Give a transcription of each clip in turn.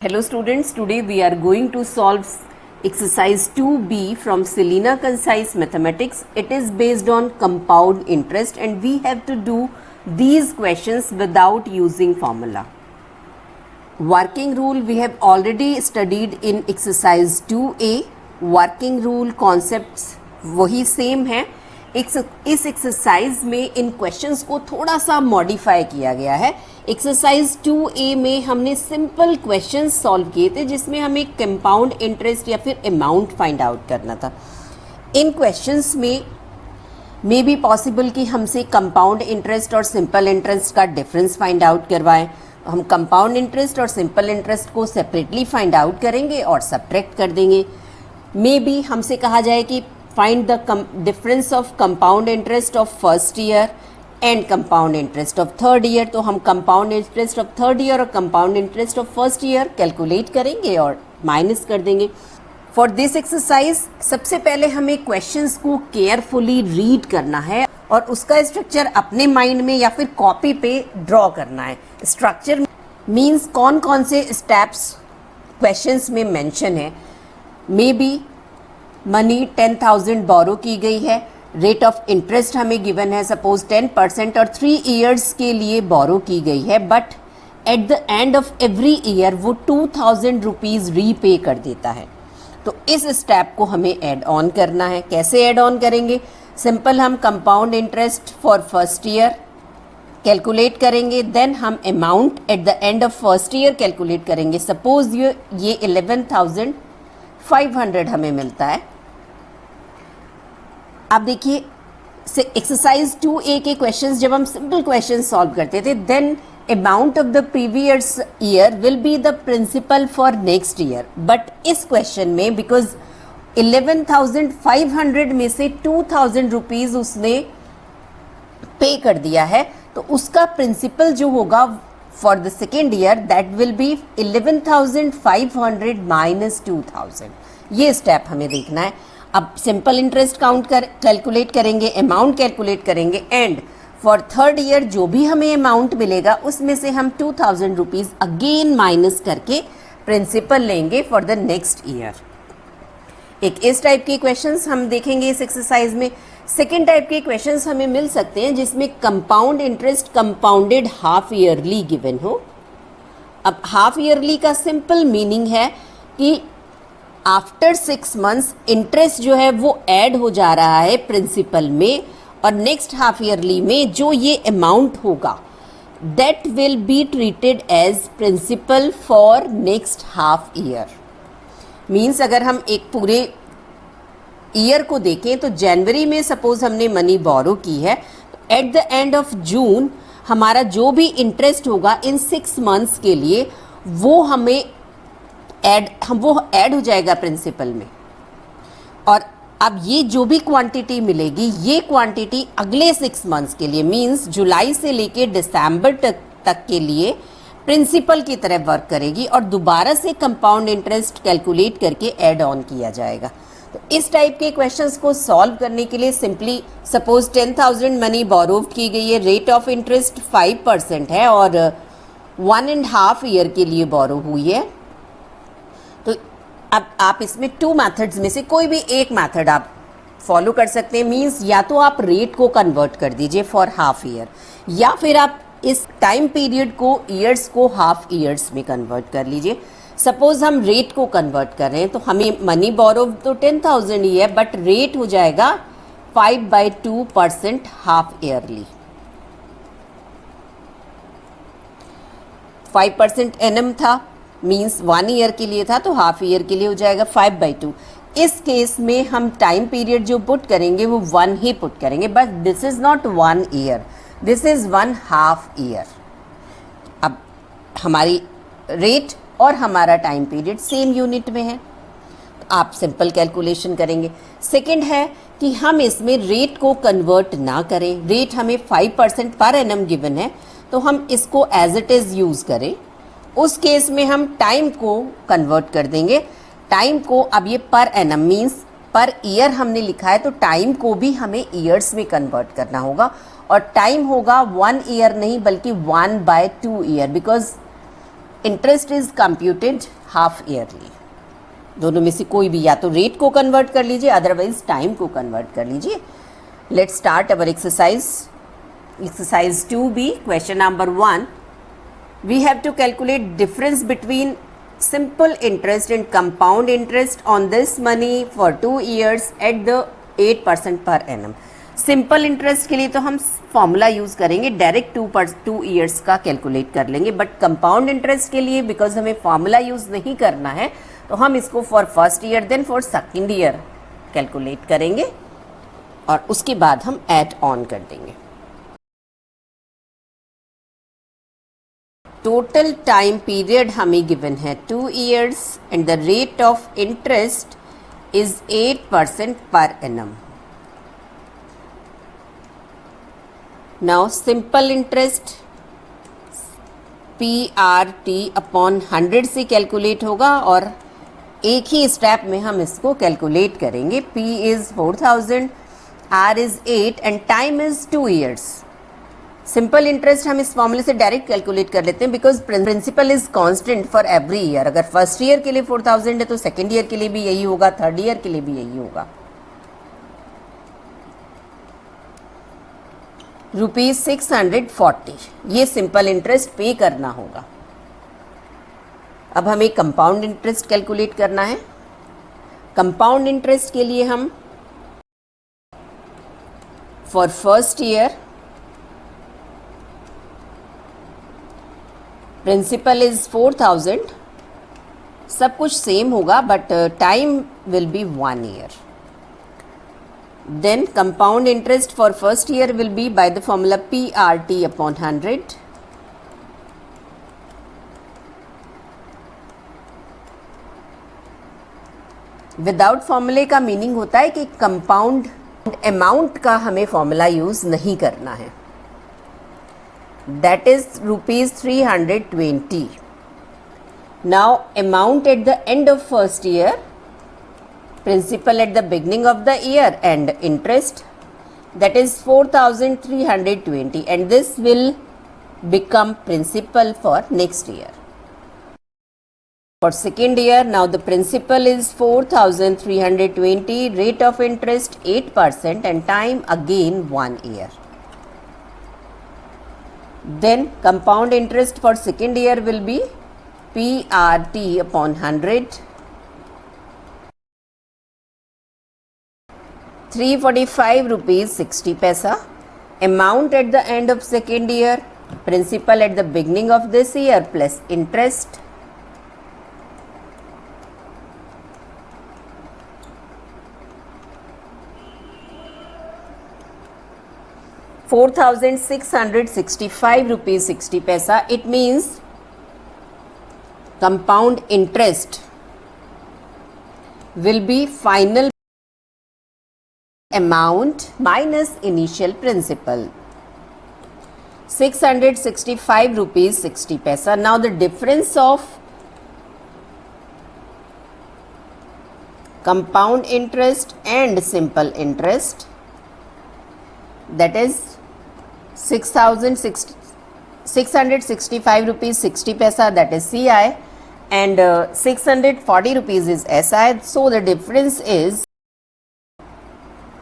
Hello students, today we are going to solve exercise 2b from Selena Concise Mathematics. It is based on compound interest and we have to do these questions without using formula. Working rule we have already studied in exercise 2a. Working rule concepts वही same है. इस exercise में इन questions को थोड़ा सा modify किया गया है. एक्सरसाइज 2a में हमने सिंपल क्वेश्चंस सॉल्व किए थे जिसमें हमें कंपाउंड इंटरेस्ट या फिर अमाउंट फाइंड आउट करना था. इन क्वेश्चंस में मे बी पॉसिबल कि हमसे कंपाउंड इंटरेस्ट और सिंपल इंटरेस्ट का डिफरेंस फाइंड आउट करवाएं. हम कंपाउंड इंटरेस्ट और सिंपल इंटरेस्ट को सेपरेटली फाइंड आउट करेंगे और सब्ट्रैक्ट कर देंगे. मे बी हमसे कहा जाए कि find the difference of compound interest of first year and compound interest of third year. तो हम compound interest of third year और compound interest of first year calculate करेंगे और माइनस कर देंगे. For this exercise सबसे पहले हमें questions को केयरफुली रीड करना है और उसका स्ट्रक्चर अपने माइंड में या फिर कॉपी पे ड्रॉ करना है. स्ट्रक्चर मीन्स कौन कौन से स्टेप्स क्वेश्चंस में मेंशन है. मे बी मनी 10,000 बोरो की गई है. रेट ऑफ इंटरेस्ट हमें गिवन है सपोज 10% और 3 इयर्स के लिए बोरो की गई है. But at the end of every year वो 2,000 रुपीज़ रीपे कर देता है. तो इस स्टेप को हमें ऐड ऑन करना है. कैसे ऐड ऑन करेंगे? सिंपल हम compound interest for first year calculate करेंगे. देन हम amount at the end of first year calculate करेंगे. सपोज ये 11,500 हमें मिलता है. आप देखिए एक्सरसाइज 2a के क्वेश्चंस जब हम सिंपल क्वेश्चंस सॉल्व करते थे then amount of the previous year will be the principal for next year. But इस क्वेश्चन में बिकॉज 11,500 में से 2,000 रुपीज़ उसने पे कर दिया है तो उसका प्रिंसिपल जो होगा for the second year that will B 11,500 minus 2,000. ये स्टेप हमें देखना है. अब सिंपल इंटरेस्ट कैलकुलेट करेंगे, अमाउंट कैलकुलेट करेंगे एंड फॉर थर्ड ईयर जो भी हमें अमाउंट मिलेगा उसमें से हम 2,000 रुपीज़ अगेन माइनस करके प्रिंसिपल लेंगे फॉर द नेक्स्ट ईयर. एक इस टाइप के क्वेश्चंस हम देखेंगे इस एक्सरसाइज में. सेकेंड टाइप के क्वेश्चंस हमें मिल सकते हैं जिसमें compound interest compounded half yearly given हो. अब हाफ ईयरली का सिंपल मीनिंग है कि आफ्टर 6 मंथ्स इंटरेस्ट जो है वो ऐड हो जा रहा है प्रिंसिपल में और नेक्स्ट हाफ ईयरली में जो ये अमाउंट होगा that will be treated as principal for next half year. Means अगर हम एक पूरे ईयर को देखें तो जनवरी में सपोज हमने मनी बोरो की है तो eight the end of June हमारा जो भी इंटरेस्ट होगा इन 6 मंथ्स के लिए वो हमें ऐड हो जाएगा प्रिंसिपल में. और अब ये जो भी क्वांटिटी मिलेगी ये क्वांटिटी अगले 6 मंथ्स के लिए मींस जुलाई से लेके दिसंबर तक के लिए प्रिंसिपल की तरह वर्क करेगी और दोबारा से कंपाउंड इंटरेस्ट कैलकुलेट करके ऐड ऑन किया जाएगा. तो इस टाइप के क्वेश्चंस को सॉल्व करने के लिए सिंपली सपोज 10,000 मनी बोरो की गई है. रेट ऑफ इंटरेस्ट 5% है और 1.5 ईयर के लिए बोरो हुई है. तो अब आप इसमें 2 मेथड्स में से कोई भी एक मेथड आप फॉलो कर सकते हैं. मींस या तो आप रेट को कन्वर्ट कर दीजिए फॉर हाफ ईयर या फिर आप इस टाइम पीरियड को ईयर्स को हाफ ईयर्स में कन्वर्ट कर लीजिए. सपोज हम रेट को कन्वर्ट कर रहे हैं तो हमें मनी बोरो तो 10,000 ही है बट रेट हो जाएगा 5/2% हाफ ईयरली. 5% एनम था मीन्स 1 ईयर के लिए था तो हाफ ईयर के लिए हो जाएगा 5/2. इस केस में हम टाइम पीरियड जो पुट करेंगे वो 1 ही पुट करेंगे but this is not 1 year, this is 1/2 year. अब हमारी रेट और हमारा टाइम पीरियड सेम यूनिट में है तो आप सिंपल कैलकुलेशन करेंगे. सेकंड है कि हम इसमें रेट को कन्वर्ट ना करें. रेट हमें 5% पर एनम गिवन है तो हम इसको एज इट इज़ यूज़ करें. उस केस में हम टाइम को कन्वर्ट कर देंगे. टाइम को अब ये per annum means per year हमने लिखा है तो टाइम को भी हमें ईयर्स में कन्वर्ट करना होगा और टाइम होगा 1 ईयर नहीं बल्कि 1/2 year because interest is computed half yearly. दोनों में से कोई भी, या तो रेट को कन्वर्ट कर लीजिए, अदरवाइज टाइम को कन्वर्ट कर लीजिए। Let's start our exercise 2B, question number 1। We have to calculate difference between simple interest and compound interest on this money for 2 years at the 8% per annum। Simple interest के लिए तो हम formula use करेंगे, direct 2 years का calculate कर लेंगे, but compound interest के लिए बिकॉज हमें फॉर्मूला यूज नहीं करना है तो हम इसको for first year then for second year calculate करेंगे और उसके बाद हम ऐड ऑन कर देंगे। टोटल टाइम पीरियड हमें गिवन है 2 years and the rate of interest is 8% per annum. Now simple interest PRT upon 100 से कैलकुलेट होगा और एक ही स्टेप में हम इसको कैलकुलेट करेंगे। P is 4000, R is 8 and time is 2 years. Simple interest हम इस फॉर्मूले से डायरेक्ट कैलकुलेट कर लेते हैं because principal is constant for every year. अगर फर्स्ट ईयर के लिए 4000 है तो सेकेंड ईयर के लिए भी यही होगा, थर्ड ईयर के लिए भी यही होगा। ₹640 ये सिंपल इंटरेस्ट पे करना होगा। अब हमें कंपाउंड इंटरेस्ट कैलकुलेट करना है। कंपाउंड इंटरेस्ट के लिए हम for first year principal is 4000, सब कुछ सेम होगा but time will be 1 year. Then compound interest for first year will be by the formula PRT upon 100। Without फॉर्मूले का मीनिंग होता है कि कंपाउंड अमाउंट का हमें फॉर्मूला यूज नहीं करना है। That is ₹320। Now amount at the end of first year, principal at the beginning of the year and interest, that is 4320 and this will become principal for next year। For second year, now the principal is 4320, rate of interest 8% and time again 1 year। Then compound interest for second year will be PRT upon 100, 345 rupees 60 paisa। Amount at the end of second year, principal at the beginning of this year plus interest, ₹4665 60 paisa। It means compound interest will be final amount minus initial principal, ₹665 60 paisa। Now the difference of compound interest and simple interest, that is ₹665 60 paisa, that is CI, and ₹640 is SI, so the difference is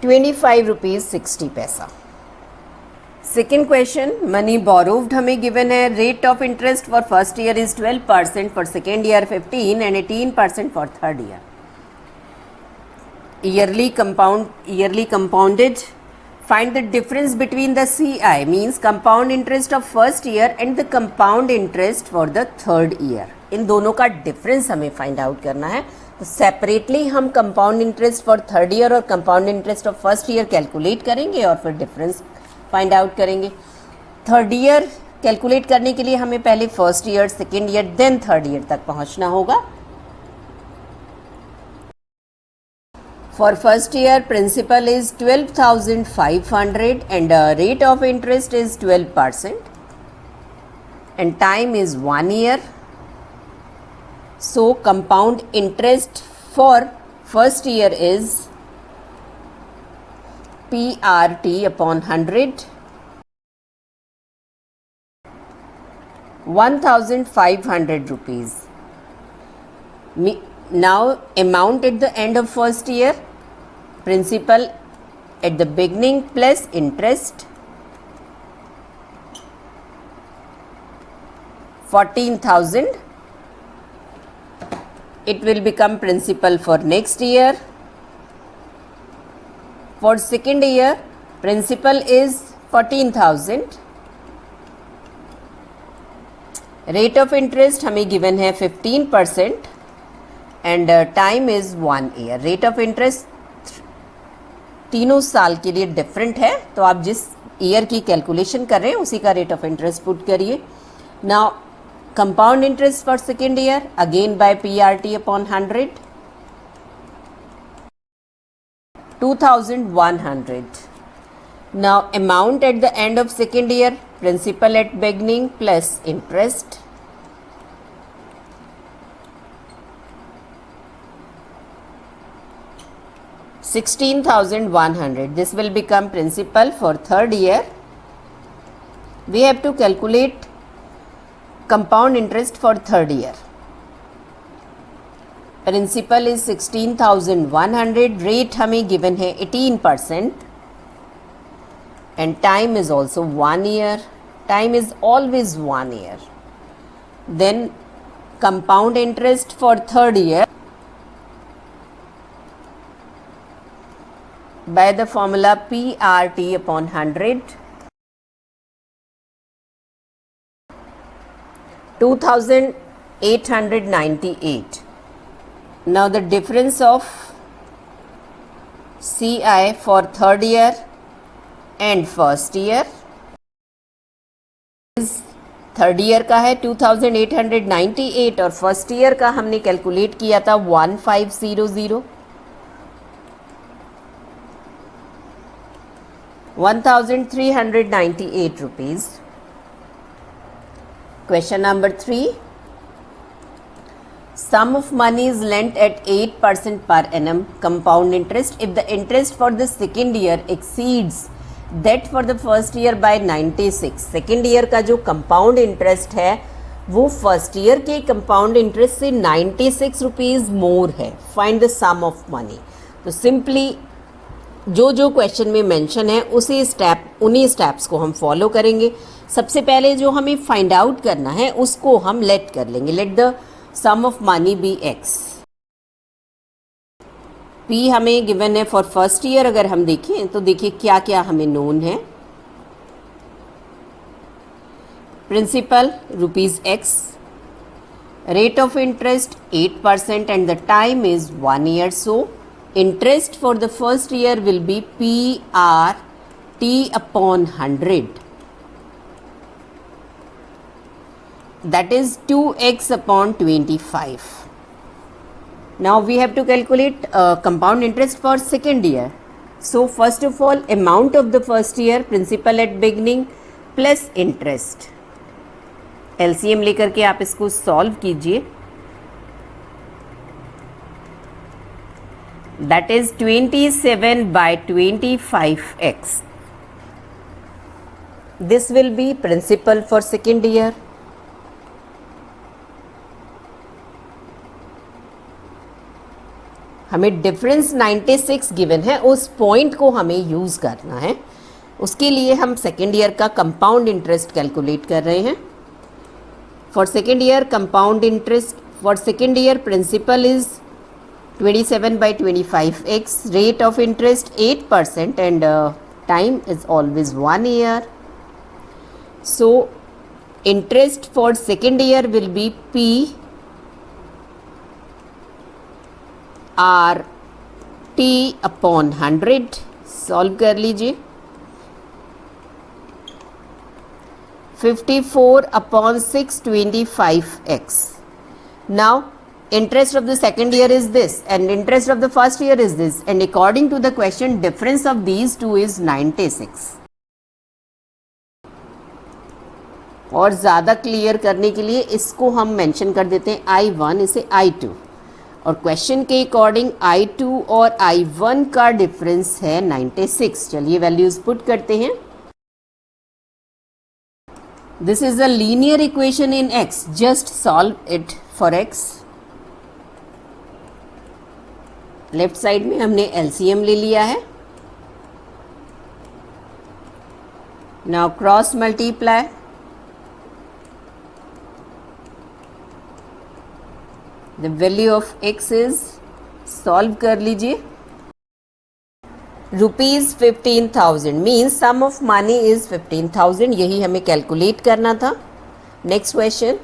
₹25 60 paisa। Second question, money borrowed हमें given है। Rate of interest for first year is 12%, for second year 15 and 18% for third year। Yearly compounded। Find the difference between the CI means compound interest of first year and the compound interest for the third year। इन दोनों का difference हमें find out करना है। तो separately हम compound interest for third year और compound interest of first year calculate करेंगे और फिर डिफरेंस फाइंड आउट करेंगे। थर्ड ईयर कैलकुलेट करने के लिए हमें पहले first year, second year, then third year तक पहुंचना होगा। For first year, principal is 12,500 and rate of interest is 12% and time is 1 year। So compound interest for first year is PRT upon 100, 1,500 rupees. Now amount at the end of first year, principal at the beginning plus interest 14,000. It will become principal for next year. For second year, principal is 14,000. Rate of interest हमें given है 15% and time is 1 year. Rate of interest तीनों साल के लिए different है, तो आप जिस ईयर की कैलकुलेशन कर रहे हैं उसी का रेट ऑफ इंटरेस्ट पुट करिए. Now compound interest for second year again by PRT upon 100, 2,100. Now amount at the end of second year, principal at beginning plus interest 16,100. This will become principal for third year. We have to calculate compound interest for third year. Principal is 16,100. Rate हमें given है 18% and time is also 1 year. Time is always 1 year. Then compound interest for third year by the formula PRT upon 100, 2,898. Now the difference of CI for third year and first year is third year का है 2,898 और first year का हमने calculate किया था 1,500, 1,398 rupees. Question number 3. Sum of money is lent at 8% per annum compound interest if the interest for the second year exceeds that for the first year by 96. Second year का जो compound interest है वो first year के compound interest से 96 rupees more है. Find the sum of money. तो simply जो जो क्वेश्चन में मेंशन है उन्हीं स्टेप्स को हम फॉलो करेंगे. सबसे पहले जो हमें फाइंड आउट करना है उसको हम लेट कर लेंगे. Let the sum of money be X. P हमें गिवन है फॉर फर्स्ट ईयर. अगर हम देखें तो देखिए क्या क्या हमें नोन है. Principal rupees X, rate of interest 8% and the time is 1 year. So interest for the first year will be PRT upon 100, that is 2x upon 25. Now we have to calculate compound interest for second year. So first of all, amount of the first year, principal at beginning plus interest. LCM लेकर के आप इसको solve कीजिए. That is 27 by 25x. This will be principal for second year. हमें difference 96 given है, उस point को हमें यूज़ करना है. उसके लिए हम सेकेंड ईयर का कंपाउंड इंटरेस्ट कैलकुलेट कर रहे हैं. For second year compound interest for second year principal is 27 by 25x, rate of interest 8% and time is always 1 year. So interest for second year will be P R T upon 100. Solve कर लीजिए. 54 upon 625x. Now interest of the second year is this and interest of the first year is this, and according to the question difference of these two is 96. और ज़्यादा clear करने के लिए इसको हम mention कर देते हैं I1, इसे I2, और क्वेश्चन के अकॉर्डिंग I2 और I1 का डिफरेंस है 96. चलिए वैल्यूज़ पुट करते हैं. This is a linear equation in x. Just solve it for x. Left side में हमने LCM ले लिया है. Now cross multiply. The value of x is, solve कर लीजिए. Rupees 15,000 means sum of money is 15,000. यही हमें कैलकुलेट करना था. Next question.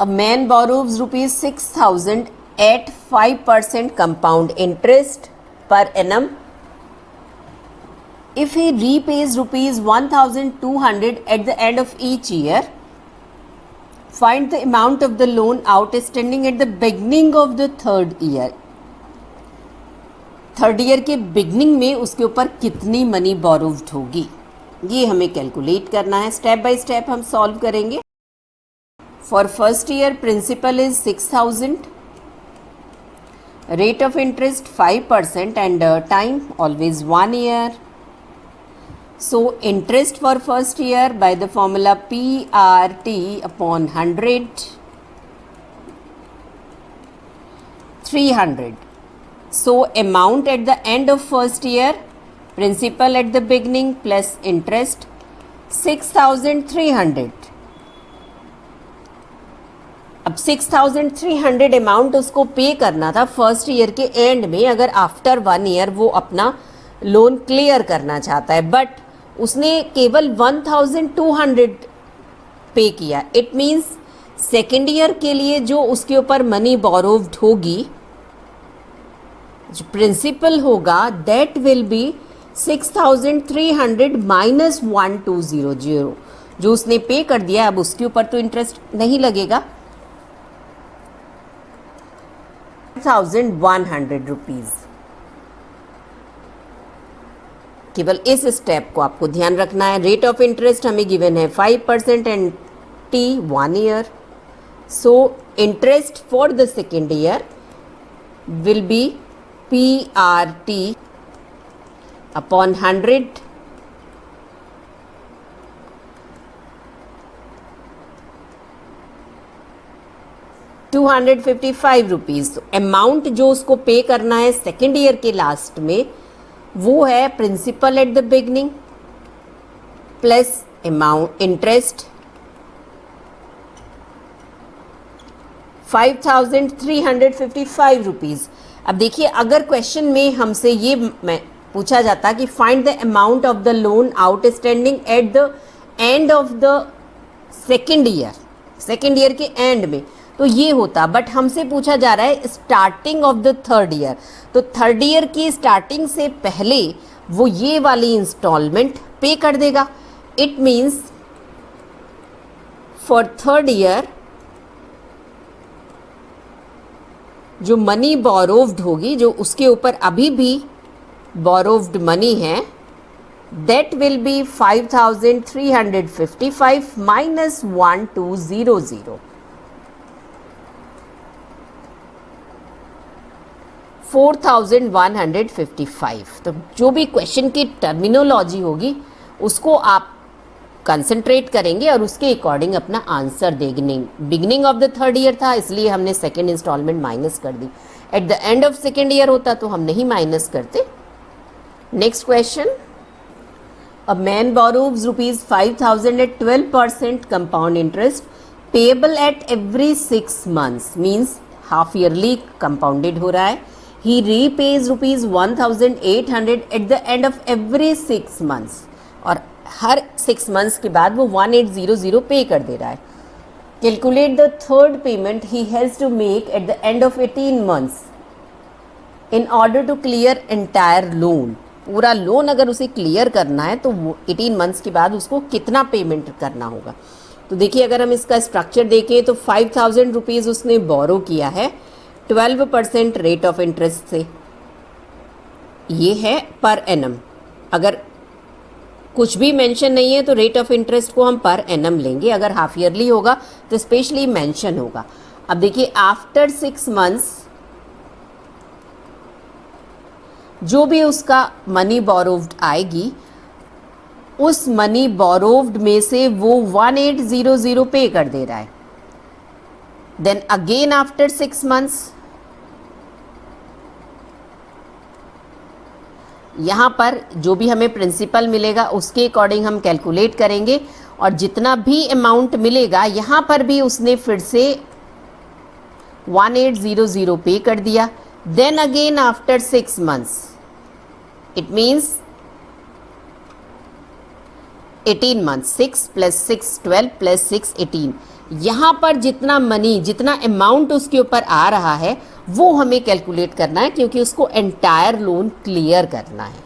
A man borrows rupees 6,000 at 5% compound interest per annum. If he repays rupees 1,200 at the end of each year, find the amount of the loan outstanding at the beginning of the third year. Third year के beginning में उसके ऊपर कितनी money बोरोव्ड होगी, ये हमें calculate करना है. स्टेप बाय स्टेप हम सॉल्व करेंगे. For first year principal is 6,000, rate of interest 5% and time always 1 year. So interest for first year by the formula PRT upon 100, 300. So amount at the end of first year, principal at the beginning plus interest 6,300. अब 6,300 amount उसको pay करना था first year के and में, अगर after 1 year वो अपना loan clear करना चाहता है. बट उसने केवल 1,200 पे किया. इट मीन्स सेकेंड ईयर के लिए जो उसके ऊपर मनी बोरोव्ड होगी, जो प्रिंसिपल होगा, दैट विल बी 6,300 माइनस 1,200. जो उसने पे कर दिया, अब उसके ऊपर तो इंटरेस्ट नहीं लगेगा. 1,100 रुपीज़. केवल इस स्टेप को आपको ध्यान रखना है. रेट ऑफ इंटरेस्ट हमें गिवन है 5% and T 1 year. So interest for the second year will be PRT upon 100 255 rupees. Amount जो उसको पे करना है सेकेंड ईयर के लास्ट में, वो है principal at the beginning plus amount interest 5,355 rupees. अब देखिए, अगर क्वेश्चन में हमसे ये पूछा जाता कि find the amount of the loan outstanding at the end of the second year के एंड में, तो ये होता. बट हमसे पूछा जा रहा है starting of the third year. तो थर्ड ईयर की स्टार्टिंग से पहले वो ये वाली इंस्टॉलमेंट पे कर देगा. It means for third year जो मनी बोरोव्ड होगी, जो उसके ऊपर अभी भी बोरोव्ड मनी है, दैट विल बी 5,355 माइनस 1,200. 4,155. तो जो भी क्वेश्चन की टर्मिनोलॉजी होगी उसको आप कंसंट्रेट करेंगे और उसके अकॉर्डिंग अपना आंसर देंगे. Beginning of the third year था, इसलिए हमने सेकेंड इंस्टॉलमेंट माइनस कर दी. At the end of second year होता तो हम नहीं माइनस करते. Next question. A man borrows rupees 5,000 at 12% compound interest payable at every 6 months. Means half yearly compounded हो रहा है. He repays rupees 1,800 at the end of every 6 months. और हर 6 months के बाद वो 1,800 पे कर दे रहा है. Calculate the third payment he has to make at the end of 18 months in order to clear entire loan. पूरा लोन अगर उसे क्लियर करना है तो वो 18 months के बाद उसको कितना पेमेंट करना होगा. तो देखिए, अगर हम इसका स्ट्रक्चर देखें तो 5,000 रुपीज़ उसने बोरो किया है 12% रेट ऑफ इंटरेस्ट से. ये है पर एनम. अगर कुछ भी मेंशन नहीं है तो रेट ऑफ इंटरेस्ट को हम पर एनम लेंगे. अगर हाफ ईयरली होगा तो स्पेशली मेंशन होगा. अब देखिए, आफ्टर 6 months जो भी उसका मनी बोरोव्ड आएगी उस मनी बोरोव्ड में से वो 1800 पे कर दे रहा है. देन अगेन आफ्टर 6 months, यहाँ पर जो भी हमें प्रिंसिपल मिलेगा उसके अकॉर्डिंग हम कैलकुलेट करेंगे, और जितना भी अमाउंट मिलेगा यहाँ पर भी उसने फिर से 1800 पे कर दिया. Then again after 6 months, it means 18 months, 6 + 6 12 + 6 18. यहाँ पर जितना मनी, जितना अमाउंट उसके ऊपर आ रहा है वो हमें कैलकुलेट करना है, क्योंकि उसको एंटायर लोन क्लियर करना है.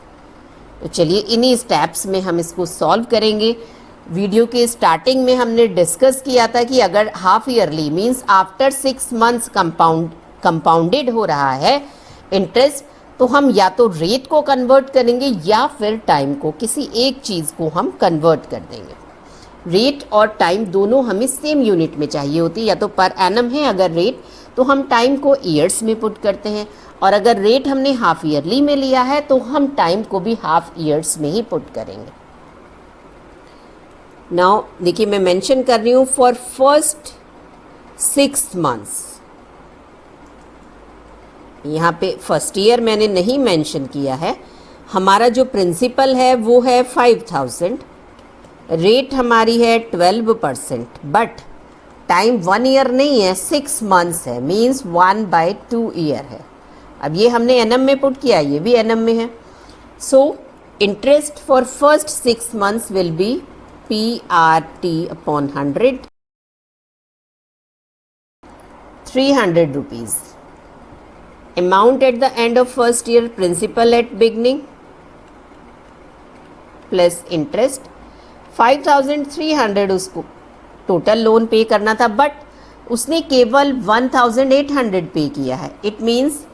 तो चलिए इन्हीं स्टेप्स में हम इसको सॉल्व करेंगे. वीडियो के स्टार्टिंग में हमने डिस्कस किया था कि अगर half yearly means after 6 months compounded हो रहा है इंटरेस्ट, तो हम या तो रेट को कन्वर्ट करेंगे या फिर टाइम को, किसी एक चीज़ को हम कन्वर्ट कर देंगे. रेट और टाइम दोनों हमें सेम यूनिट में चाहिए होती है. या तो पर एनम है अगर रेट, तो हम टाइम को ईयर्स में पुट करते हैं, और अगर रेट हमने हाफ ईयरली में लिया है तो हम टाइम को भी हाफ ईयर्स में ही पुट करेंगे. नाउ देखिए मैं मेंशन कर रही हूँ फॉर फर्स्ट 6 months. यहाँ पे फर्स्ट ईयर मैंने नहीं मेंशन किया है. हमारा जो प्रिंसिपल है वो है 5000, रेट हमारी है 12%, बट टाइम 1 ईयर नहीं है, 6 months है, मीन्स 1/2 ईयर है. अब ये हमने एनएम में पुट किया, ये भी एनएम में है. So interest for first 6 months will be PRT/100, 300 rupees. Amount at the end of first year, principal at beginning plus interest 5300 उसको टोटल लोन पे करना था, बट उसने केवल 1800 पे किया है. It means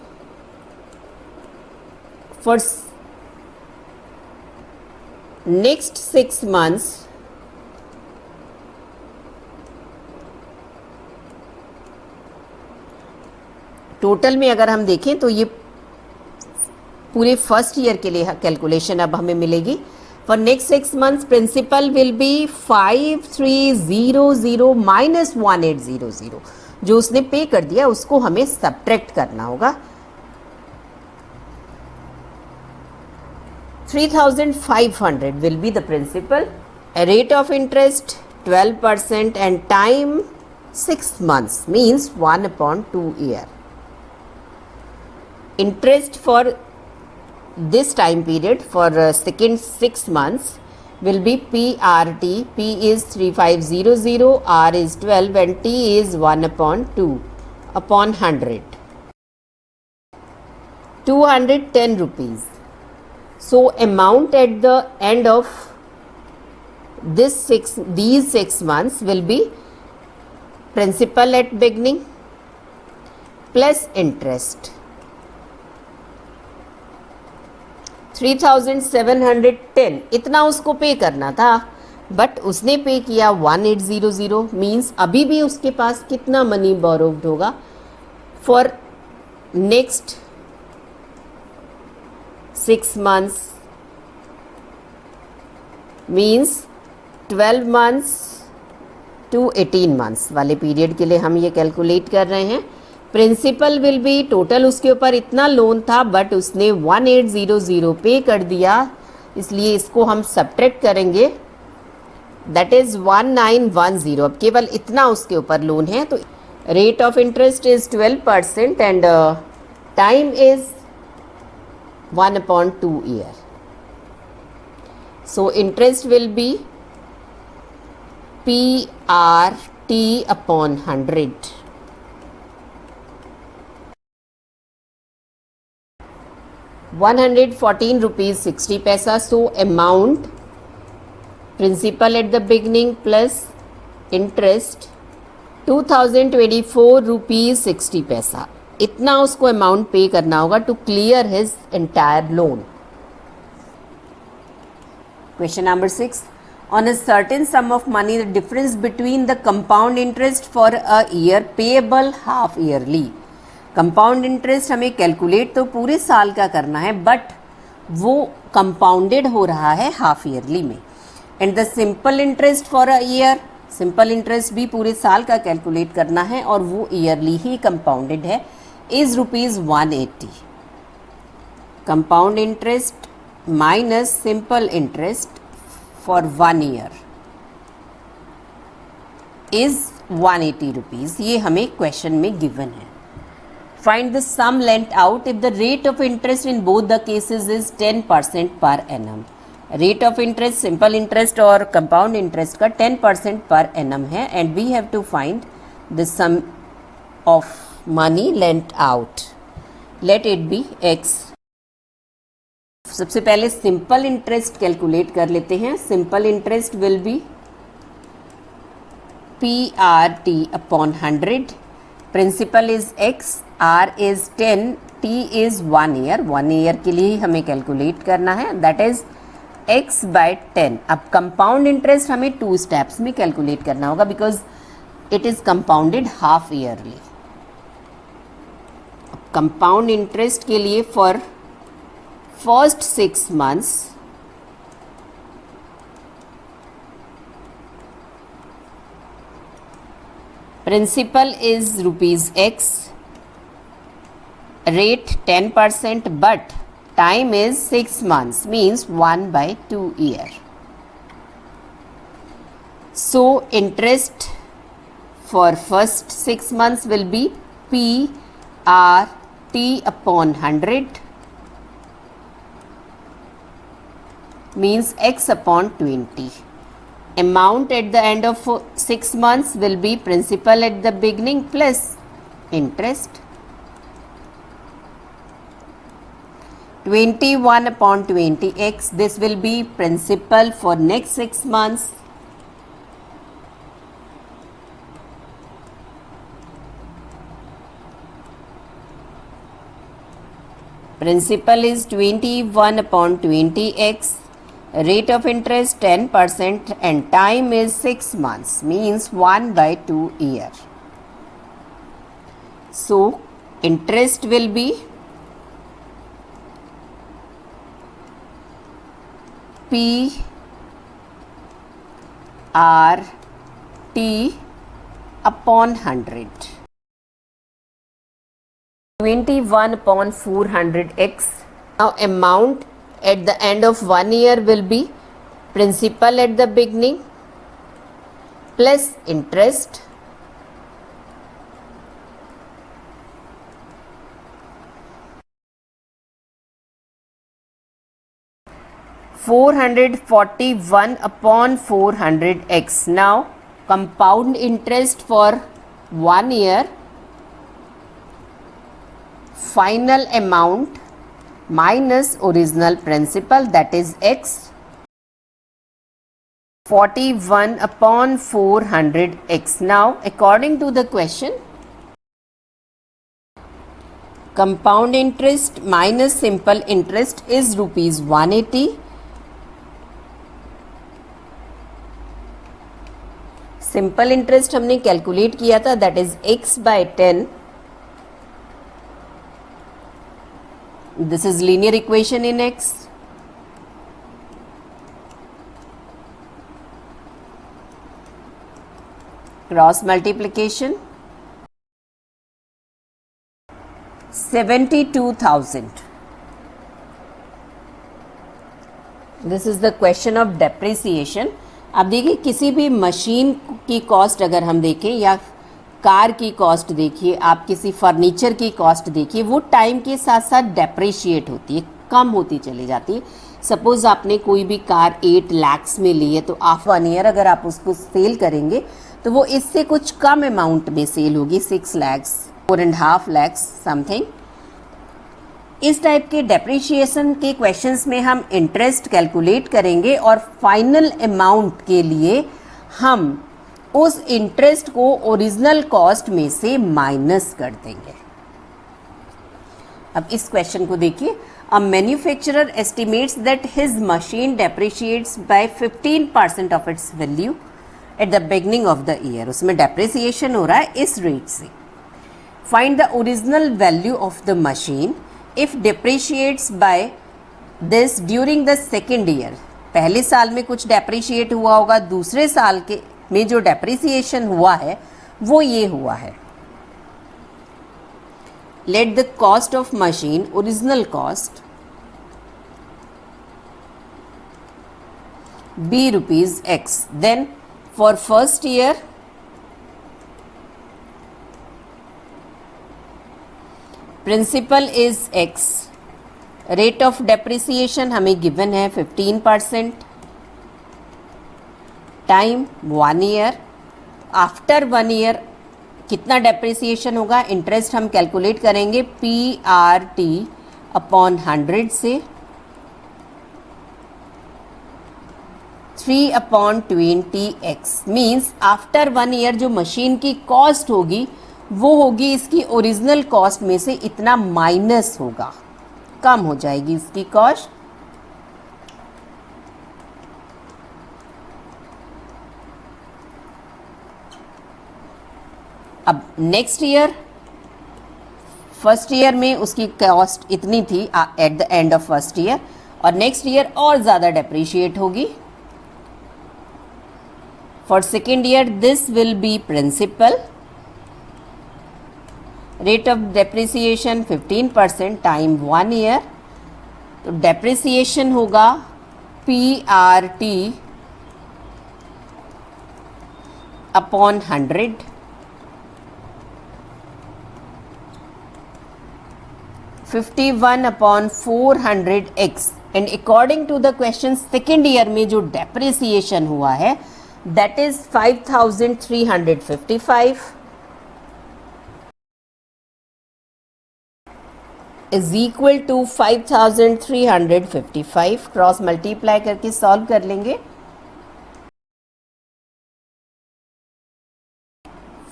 for next 6 months total में अगर हम देखें तो ये पूरे फर्स्ट ईयर के लिए कैलकुलेशन अब हमें मिलेगी. For next 6 months principal will be 5300 minus 1800. जो उसने पे कर दिया उसको हमें सब्ट्रैक्ट करना होगा. 3500 will be the principal, rate of interest 12% and time 6 months means 1/2 year. Interest for this time period for second 6 months will be PRT. P is 3500, R is 12 and T is 1/2 upon 100. 210 rupees. So amount at the end of these 6 months will be principal at beginning plus interest. 3710 इतना उसको pay करना था, but उसने पे किया 1800. Means अभी भी उसके पास कितना मनी बोरोव्ड होगा for next 6 months, means 12 months to 18 months वाले पीरियड के लिए हम ये कैलकुलेट कर रहे हैं. प्रिंसिपल विल बी, टोटल उसके ऊपर इतना लोन था बट उसने 1800 पे कर दिया, इसलिए इसको हम सब्ट्रैक्ट करेंगे, दैट इज 1910. अब केवल इतना उसके ऊपर लोन है. तो rate of interest is 12% and time is 1/2 year. So interest will B PRT/100. 114 rupees 60 paisa. So amount principal at the beginning plus interest 2024 rupees 60 paisa. इतना उसको अमाउंट पे करना होगा to clear his entire loan. Question number 6. On a certain sum of money, the difference between the compound interest for a year payable half yearly. Compound interest हमें calculate तो पूरे साल का करना है, बट वो कंपाउंडेड हो रहा है हाफ ईयरली में. And the simple interest for a year, simple interest भी पूरे साल का कैलकुलेट करना है और वो ईयरली ही कंपाउंडेड है, is ₹180. Compound interest minus simple interest for 1 year is ₹180. ये हमें क्वेश्चन में गिवन है. Find the sum lent out if the rate of interest in both the cases is 10% per annum. Rate of interest simple interest और compound interest का 10% per annum है and we have to find the sum of money lent out. Let it be x. सबसे पहले simple interest calculate कर लेते हैं. Simple interest will be PRT upon 100. Principal is x, R is 10, T is 1 year. 1 year के लिए ही हमें calculate करना है, दैट इज x by 10. अब कंपाउंड इंटरेस्ट हमें 2 स्टेप्स में कैलकुलेट करना होगा because it is compounded half yearly. Compound interest के लिए for first 6 months principal is ₹x, rate 10% but time is 6 months means 1/2 year. So interest for first 6 months will be PRT upon 100 means x upon 20. Amount at the end of 6 months will be principal at the beginning plus interest. 21 upon 20x. This will be principal for next 6 months. Principal is 21 upon 20x. Rate of interest 10% and time is 6 months means 1/2 year. So interest will be PRT upon 100. 21 upon 400x. Now amount at the end of 1 year will be principal at the beginning plus interest $441 upon 400x. Now compound interest for 1 year, final amount minus original principal, that is x, 41 upon 400x. Now according to the question, compound interest minus simple interest is ₹180. Simple interest हमने calculate किया था, that is x by 10. This is linear equation in x. Cross multiplication 72,000. This is the question of depreciation. अब देखिए किसी भी machine की cost अगर हम देखें या कार की कॉस्ट देखिए, आप किसी फर्नीचर की कॉस्ट देखिए, वो टाइम के साथ साथ डेप्रिशिएट होती है, कम होती चली जाती है. सपोज आपने कोई भी कार 8 lakhs में ली है तो आफ्टर 1 year अगर आप उसको सेल करेंगे तो वो इससे कुछ कम अमाउंट में सेल होगी, 6 lakhs, 4.5 lakhs समथिंग. इस टाइप के डेप्रिशिएशन के क्वेश्चंस में हम इंटरेस्ट कैलकुलेट करेंगे और फाइनल अमाउंट के लिए हम उस इंटरेस्ट को ओरिजिनल कॉस्ट में से माइनस कर देंगे. अब इस क्वेश्चन को देखिए. A manufacturer estimates that his machine depreciates by 15% of its value at the beginning of the year. उसमें डेप्रिसिएशन हो रहा है इस रेट से. Find the original value of the machine if depreciates by this during the second year. पहले साल में कुछ डेप्रिशिएट हुआ होगा, दूसरे साल के में जो डेप्रिसिएशन हुआ है वो ये हुआ है. Let the cost of machine, original cost, be rupees X. Then for first year principal is X. Rate of depreciation हमें given है 15%. Time 1 year. After 1 year कितना depreciation होगा, इंटरेस्ट हम कैलकुलेट करेंगे PRT अपॉन 100 से 3/20x. मीन्स आफ्टर 1 ईयर जो machine की cost होगी वो होगी इसकी ओरिजिनल कॉस्ट में से इतना माइनस होगा, कम हो जाएगी इसकी कॉस्ट. अब नेक्स्ट ईयर, फर्स्ट ईयर में उसकी कॉस्ट इतनी थी eight the end of first year, और नेक्स्ट ईयर और ज़्यादा डेप्रिशिएट होगी. For second year, this will be principal. Rate of depreciation 15% time 1 year. तो depreciation होगा PRT upon 100. $51/400x. And according to the question, second year में जो depreciation हुआ है that is 5,355 is equal to 5,355. Cross multiply करके solve कर लेंगे.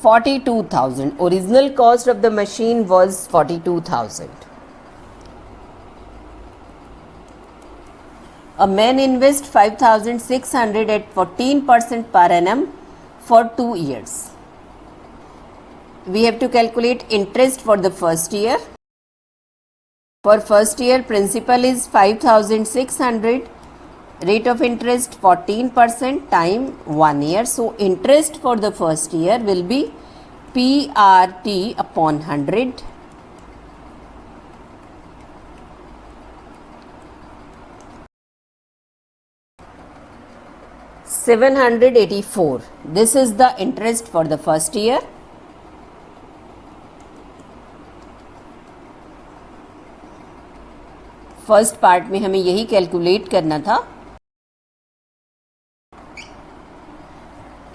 42,000. Original cost of the machine was 42,000. A man invests 5,600 at 14% per annum for 2 years. We have to calculate interest for the first year. For first year, principal is 5,600. Rate of interest 14% time 1 year. So interest for the first year will be PRT upon 100. 784. This is the interest for the first year. First part में हमें यही calculate करना था.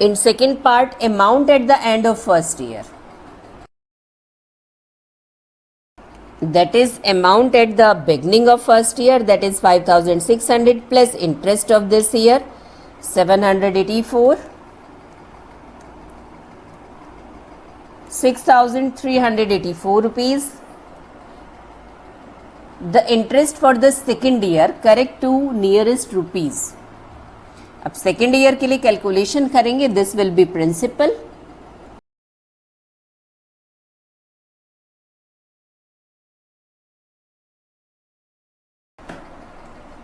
In second part, amount at the end of first year, that is amount at the beginning of first year, that is 5,600 plus interest of this year 784, 6,384 rupees. The interest for the second year, correct to nearest rupees. अब second year के लिए calculation करेंगे. This will be principal.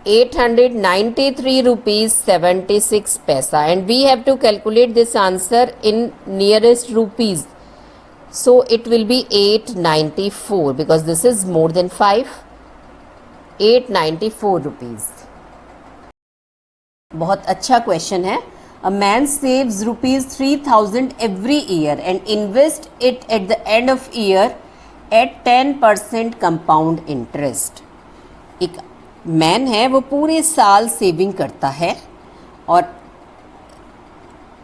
₹893.76, and we have to calculate this answer in nearest rupees. So it will be 894 because this is more than 5. 894 rupees. बहुत अच्छा question है. A man saves ₹3,000 every year and invest it at the end of year at 10% compound interest. एक man है, वो पूरे साल saving करता है और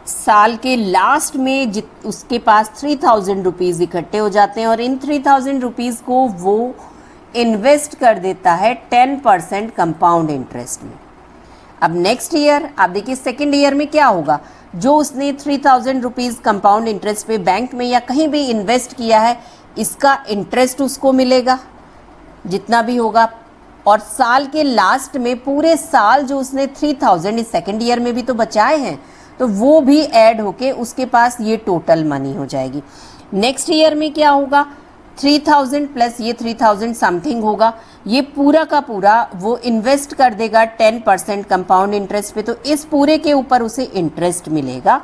साल के लास्ट में उसके पास 3,000 रुपीज़ इकट्ठे हो जाते हैं और इन 3,000 रुपीज़ को वो इन्वेस्ट कर देता है 10% कंपाउंड इंटरेस्ट में. अब नेक्स्ट ईयर आप देखिए, सेकेंड ईयर में क्या होगा, जो उसने 3,000 रुपीज़ कंपाउंड इंटरेस्ट पे बैंक में या कहीं भी इन्वेस्ट किया है, इसका इंटरेस्ट उसको मिलेगा जितना भी होगा. और साल के लास्ट में पूरे साल जो उसने 3,000 इस सेकेंड ईयर में भी तो बचाए हैं, तो वो भी ऐड होके उसके पास ये टोटल मनी हो जाएगी. नेक्स्ट ईयर में क्या होगा, 3000 प्लस ये 3000 समथिंग होगा, ये पूरा का पूरा वो इन्वेस्ट कर देगा 10% कंपाउंड इंटरेस्ट पे, तो इस पूरे के ऊपर उसे इंटरेस्ट मिलेगा।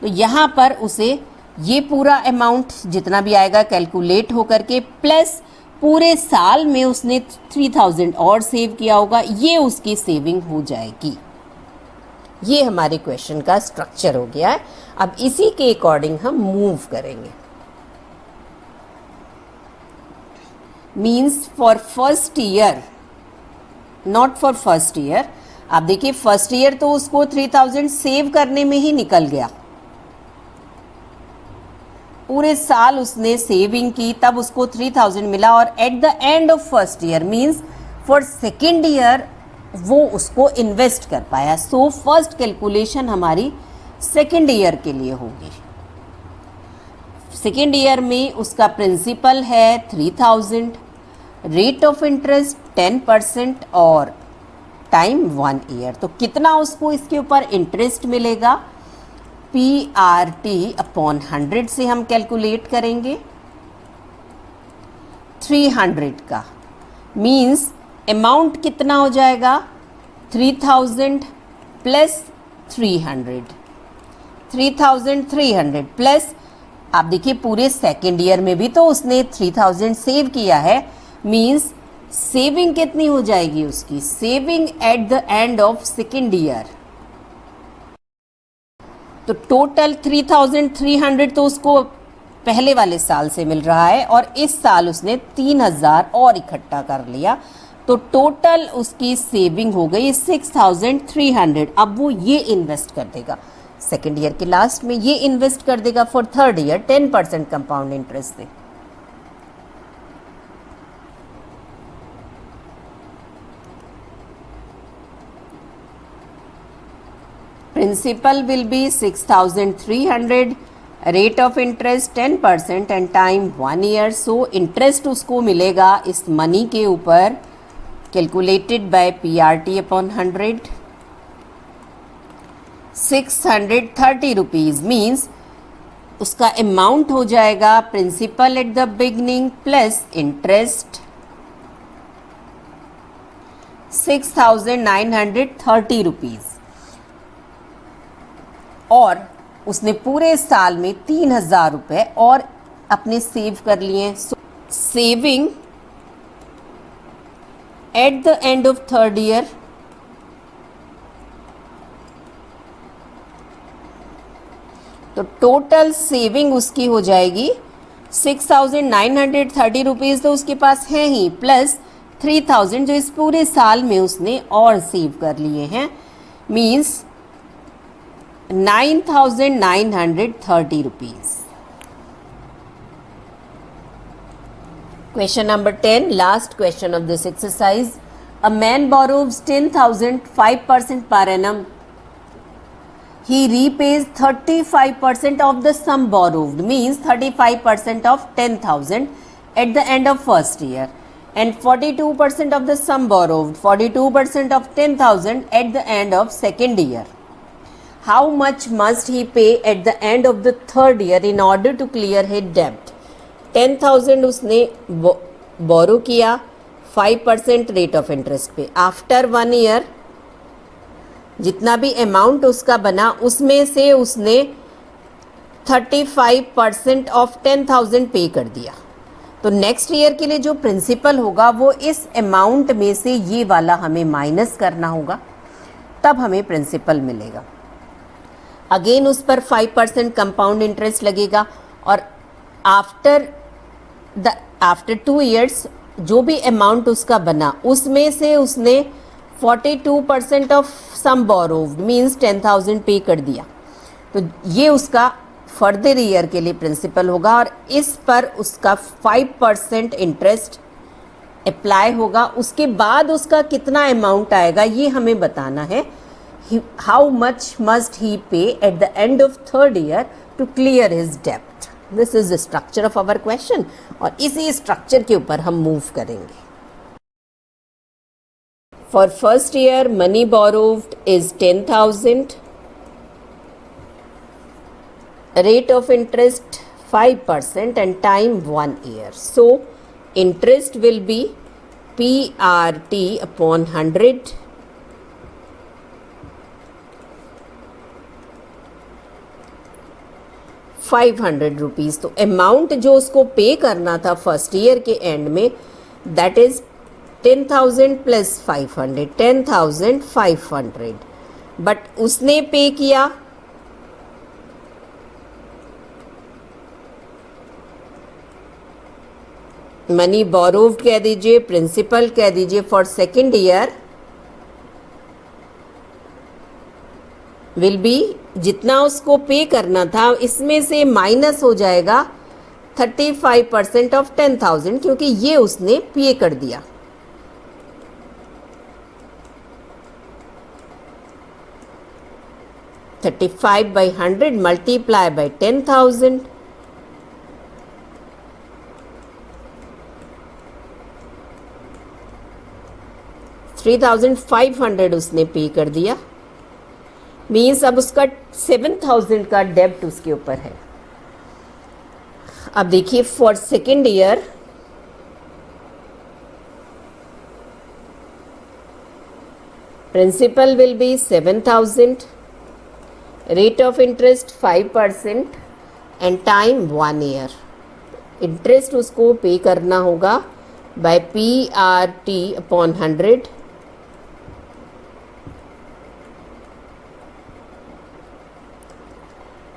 तो यहाँ पर उसे ये पूरा अमाउंट जितना भी आएगा कैलकुलेट होकर के प्लस पूरे साल में उसने 3000 और सेव किया होगा, ये उसकी सेविंग हो जाएगी। ये हमारे क्वेश्चन का स्ट्रक्चर हो गया है। अब इसी के अकॉर्डिंग हम मूव करेंगे। Means for first year, not for first year. आप देखिए फर्स्ट ईयर तो उसको 3000 सेव करने में ही निकल गया, पूरे साल उसने सेविंग की तब उसको 3000 मिला, और eight the end of first year means for second year वो उसको इन्वेस्ट कर पाया। सो फर्स्ट कैलकुलेशन हमारी सेकेंड ईयर के लिए होगी। सेकेंड ईयर में उसका प्रिंसिपल है 3000, रेट ऑफ इंटरेस्ट 10% और टाइम 1 ईयर। तो कितना उसको इसके ऊपर इंटरेस्ट मिलेगा, PRT अपॉन 100 से हम कैलकुलेट करेंगे 300 का। मीन्स अमाउंट कितना हो जाएगा 3000 प्लस 300 प्लस, आप देखिए पूरे सेकेंड ईयर में भी तो उसने 3000 सेव किया है। मीन्स सेविंग कितनी हो जाएगी उसकी, saving eight the end of second year. तो टोटल 3300 तो उसको पहले वाले साल से मिल रहा है, और इस साल उसने 3000 और इकट्ठा कर लिया, तो टोटल उसकी सेविंग हो गई 6300। अब वो ये इन्वेस्ट कर देगा सेकेंड ईयर के लास्ट में, ये इन्वेस्ट कर देगा for third year 10% compound interest से। Principal will be 6300, rate of interest 10% and time 1 year. So interest उसको मिलेगा इस मनी के ऊपर calculated by PRT upon 100 630 rupees means उसका अमाउंट हो जाएगा principal at the beginning plus interest 6930 rupees, और उसने पूरे साल में 3000 रुपये और अपने सेव कर लिए। Saving eight the end of third year तो टोटल सेविंग उसकी हो जाएगी 6930 रुपीज़ तो उसके पास है ही, प्लस 3000 जो इस पूरे साल में उसने और सेव कर लिए हैं, means 9930 rupees. Question number 10, last question of this exercise. A man borrows 10,000, 5% per annum. He repays 35% of the sum borrowed, means 35% of 10,000 at the end of first year, and 42% of the sum borrowed, 42% of 10,000 at the end of second year. How much must he pay at the end of the third year in order to clear his debt? 10,000 उसने बोरो किया 5% rate of interest पे। After 1 year जितना भी amount उसका बना उसमें से उसने 35% ऑफ 10,000 पे कर दिया। तो नेक्स्ट ईयर के लिए जो प्रिंसिपल होगा वो इस अमाउंट में से ये वाला हमें माइनस करना होगा, तब हमें प्रिंसिपल मिलेगा। अगेन उस पर 5% कंपाउंड इंटरेस्ट लगेगा, और आफ्टर 2 ईयर्स जो भी अमाउंट उसका बना उसमें से उसने 42% ऑफ सम बोरोव्ड मीन्स 10,000 पे कर दिया। तो ये उसका फर्दर ईयर के लिए प्रिंसिपल होगा, और इस पर उसका 5% इंटरेस्ट अप्लाई होगा। उसके बाद उसका कितना अमाउंट आएगा ये हमें बताना है। How much must he pay at the end of third year to clear his डेप्ट। This is the structure of our question, और इसी स्ट्रक्चर के ऊपर हम मूव करेंगे। For first year money borrowed is 10,000, rate of interest 5% and time 1 year. So interest will be PRT upon 100 500 rupees. तो amount जो उसको पे करना था फर्स्ट ईयर के एंड में, दैट इज 10,000 प्लस 500, 10,500. बट उसने पे किया मनी बोरोव्ड कह दीजिए, प्रिंसिपल कह दीजिए for second year will B, जितना उसको पे करना था इसमें से माइनस हो जाएगा 35% ऑफ 10,000, क्योंकि ये उसने पे कर दिया. $35 by 100 multiply by 10,000. $3,500 उसने पे कर दिया. मीन्स अब उसका 7,000 का डेब्ट उसके ऊपर है. अब देखिए for second year principal will be 7,000, rate of interest 5% and time 1 year. Interest उसको पे करना होगा by PRT upon 100.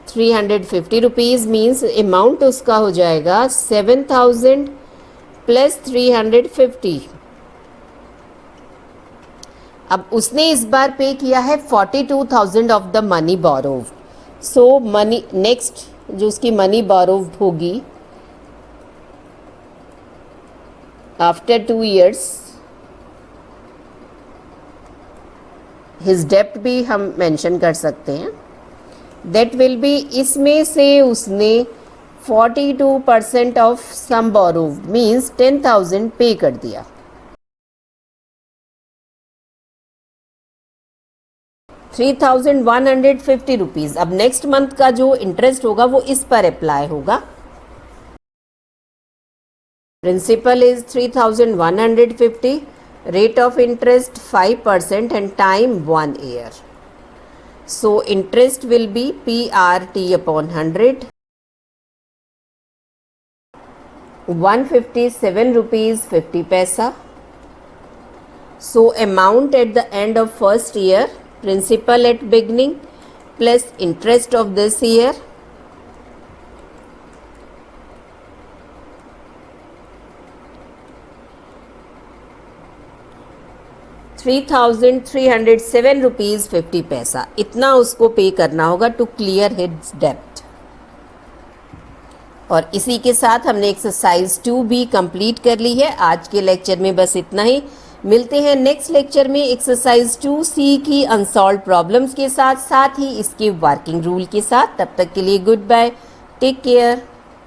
₹350 means amount उसका हो जाएगा 7,000 प्लस 350. अब उसने इस बार पे किया है 42,000 of the money borrowed. So money next जो उसकी मनी बोरोव्ड होगी आफ्टर 2 years, हिज डेप्ट भी हम मेंशन कर सकते हैं. दैट विल बी, इसमें से उसने 42% ऑफ सम बोरोव्ड मीन्स 10,000 पे कर दिया. ₹3,150. अब नेक्स्ट मंथ का जो इंटरेस्ट होगा वो इस पर अप्लाई होगा. Principal is 3,150, rate of interest 5% and time 1 year. So interest will be PRT upon 100, ₹157.50. So amount at the end of first year, principal at beginning plus interest of this year, ₹3,307.50. इतना उसको pay करना होगा to clear his डेब्ट. और इसी के साथ हमने एक्सरसाइज 2 भी कंप्लीट कर ली है. आज के लेक्चर में बस इतना ही. मिलते हैं नेक्स्ट लेक्चर में एक्सरसाइज 2C की अनसॉल्व प्रॉब्लम्स के साथ ही इसके वर्किंग रूल के साथ. तब तक के लिए गुड बाय, टेक केयर.